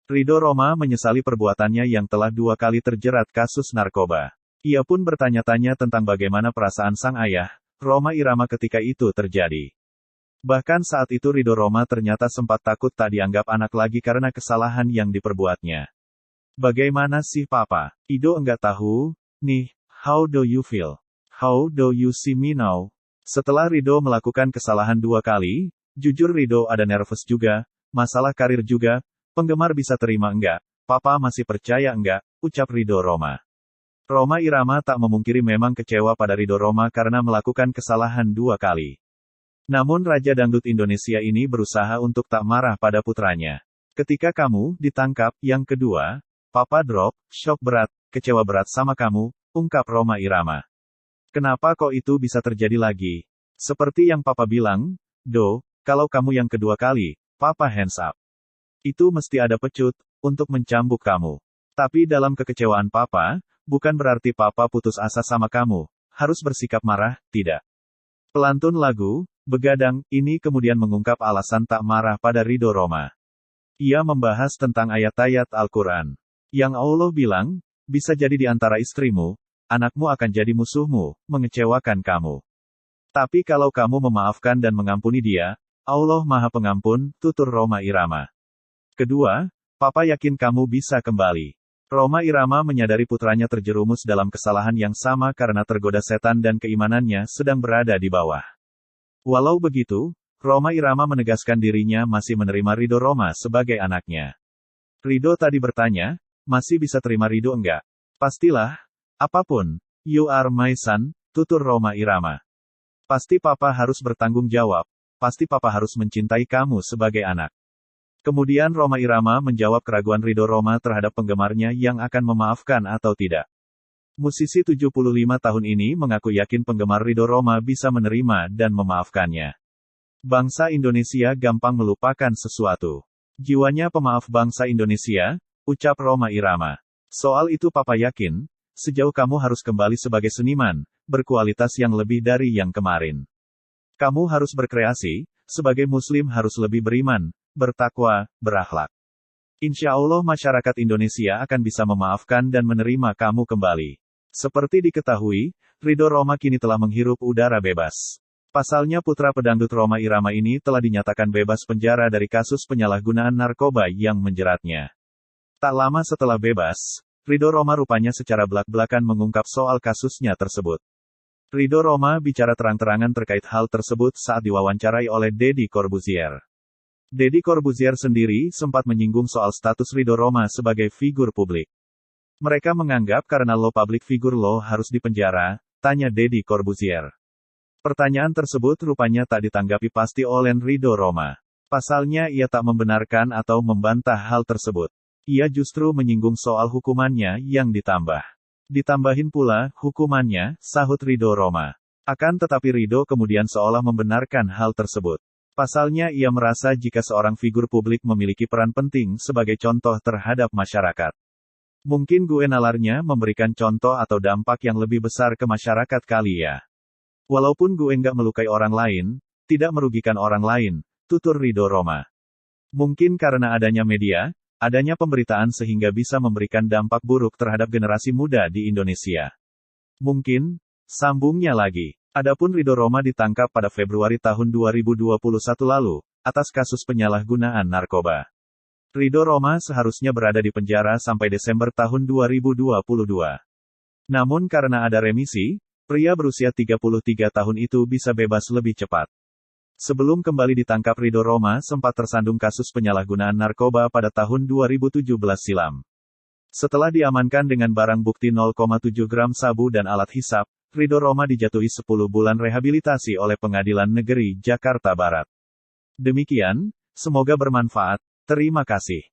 Ridho Roma menyesali perbuatannya yang telah 2 kali terjerat kasus narkoba. Ia pun bertanya-tanya tentang bagaimana perasaan sang ayah, Rhoma Irama ketika itu terjadi. Bahkan saat itu Ridho Roma ternyata sempat takut tak dianggap anak lagi karena kesalahan yang diperbuatnya. Bagaimana sih Papa? Ido enggak tahu, nih, how do you feel? How do you see me now? Setelah Ridho melakukan kesalahan 2 kali, jujur Ridho ada nervous juga, masalah karir juga, penggemar bisa terima enggak? Papa masih percaya enggak? Ucap Ridho Roma. Rhoma Irama tak memungkiri memang kecewa pada Ridho Roma karena melakukan kesalahan 2 kali. Namun Raja Dangdut Indonesia ini berusaha untuk tak marah pada putranya. Ketika kamu ditangkap, yang kedua, Papa drop, shock berat, kecewa berat sama kamu, ungkap Rhoma Irama. Kenapa kok itu bisa terjadi lagi? Seperti yang Papa bilang, Do, kalau kamu yang kedua kali, Papa hands up. Itu mesti ada pecut, untuk mencambuk kamu. Tapi dalam kekecewaan Papa, bukan berarti Papa putus asa sama kamu, harus bersikap marah, tidak. Pelantun lagu, Begadang, ini kemudian mengungkap alasan tak marah pada Ridho Roma. Ia membahas tentang ayat-ayat Al-Quran. Yang Allah bilang, bisa jadi di antara istrimu, anakmu akan jadi musuhmu, mengecewakan kamu. Tapi kalau kamu memaafkan dan mengampuni dia, Allah Maha Pengampun, tutur Rhoma Irama. Kedua, Papa yakin kamu bisa kembali. Rhoma Irama menyadari putranya terjerumus dalam kesalahan yang sama karena tergoda setan dan keimanannya sedang berada di bawah. Walau begitu, Rhoma Irama menegaskan dirinya masih menerima Ridho Roma sebagai anaknya. Ridho tadi bertanya, masih bisa terima Ridho enggak? Pastilah, apapun, you are my son, tutur Rhoma Irama. Pasti Papa harus bertanggung jawab, pasti Papa harus mencintai kamu sebagai anak. Kemudian Rhoma Irama menjawab keraguan Ridho Roma terhadap penggemarnya yang akan memaafkan atau tidak. Musisi 75 tahun ini mengaku yakin penggemar Ridho Roma bisa menerima dan memaafkannya. Bangsa Indonesia gampang melupakan sesuatu. Jiwanya pemaaf bangsa Indonesia, ucap Rhoma Irama. Soal itu Papa yakin, sejauh kamu harus kembali sebagai seniman, berkualitas yang lebih dari yang kemarin. Kamu harus berkreasi, sebagai muslim harus lebih beriman, bertakwa, berakhlak. Insya Allah masyarakat Indonesia akan bisa memaafkan dan menerima kamu kembali. Seperti diketahui, Ridho Roma kini telah menghirup udara bebas. Pasalnya putra pedangdut Rhoma Irama ini telah dinyatakan bebas penjara dari kasus penyalahgunaan narkoba yang menjeratnya. Tak lama setelah bebas, Ridho Roma rupanya secara belak-belakan mengungkap soal kasusnya tersebut. Ridho Roma bicara terang-terangan terkait hal tersebut saat diwawancarai oleh Deddy Corbuzier. Deddy Corbuzier sendiri sempat menyinggung soal status Ridho Roma sebagai figur publik. Mereka menganggap karena lo public figure lo harus dipenjara, tanya Deddy Corbuzier. Pertanyaan tersebut rupanya tak ditanggapi pasti oleh Ridho Roma. Pasalnya ia tak membenarkan atau membantah hal tersebut. Ia justru menyinggung soal hukumannya yang ditambah. Ditambahin pula, hukumannya, sahut Ridho Roma. Akan tetapi Ridho kemudian seolah membenarkan hal tersebut. Pasalnya ia merasa jika seorang figur publik memiliki peran penting sebagai contoh terhadap masyarakat. Mungkin gue nalarnya memberikan contoh atau dampak yang lebih besar ke masyarakat kali ya. Walaupun gue nggak melukai orang lain, tidak merugikan orang lain, tutur Ridho Roma. Mungkin karena adanya media, adanya pemberitaan sehingga bisa memberikan dampak buruk terhadap generasi muda di Indonesia. Mungkin, sambungnya lagi. Adapun Ridho Roma ditangkap pada Februari tahun 2021 lalu, atas kasus penyalahgunaan narkoba. Ridho Roma seharusnya berada di penjara sampai Desember tahun 2022. Namun karena ada remisi, pria berusia 33 tahun itu bisa bebas lebih cepat. Sebelum kembali ditangkap Ridho Roma sempat tersandung kasus penyalahgunaan narkoba pada tahun 2017 silam. Setelah diamankan dengan barang bukti 0,7 gram sabu dan alat hisap, Ridho Roma dijatuhi 10 bulan rehabilitasi oleh Pengadilan Negeri Jakarta Barat. Demikian, semoga bermanfaat, terima kasih.